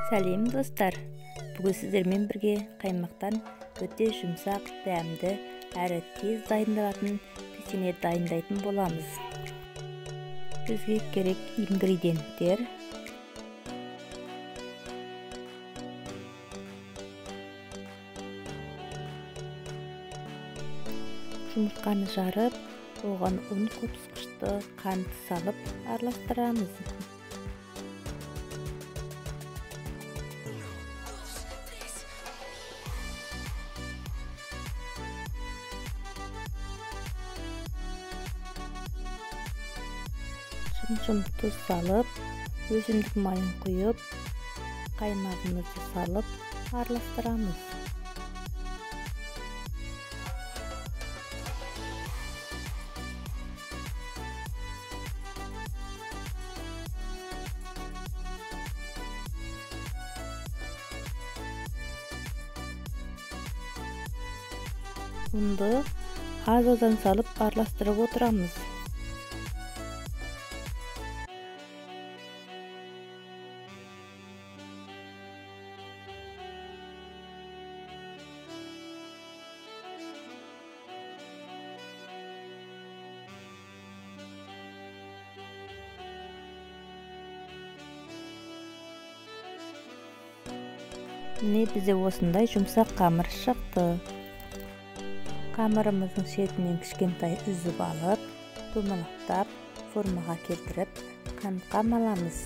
Сәлем достар, бүгін сіздермен бірге қаймақтан өте жұмсақ, дәмді, әрі тез дайындалатын печенье дайындайтын боламыз. Бізге керек ингредиенттер: жұмыртқаны жарып, оған ұн қосқышты қант салып араластырамыз. Шым тұз салып, өсімдік майын құйып, қаймағымызды салып араластырамыз. Ұнды аз-аздан салып араластырып отырамыз. Міне бізде осындай жұмсақ қамыр шықты. Қамырымыздың шетінен кішкентай үзіп алып, домалақтап, формаға келтіріп, қантқа маламыз.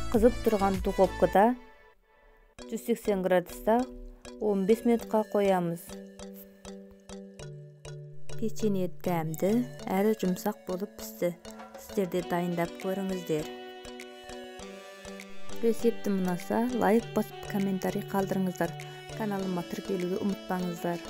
Қызып тұрған духовкада 180 градуста 15 минутқа қоямыз. Печенье дәмді, әрі жұмсақ болып пісті. Сіздер де дайындап көріңіздер. Рецепті ұнаса, лайк басып, комментарий қалдырыңыздар. Каналыма тіркелуді ұмытпаңыздар.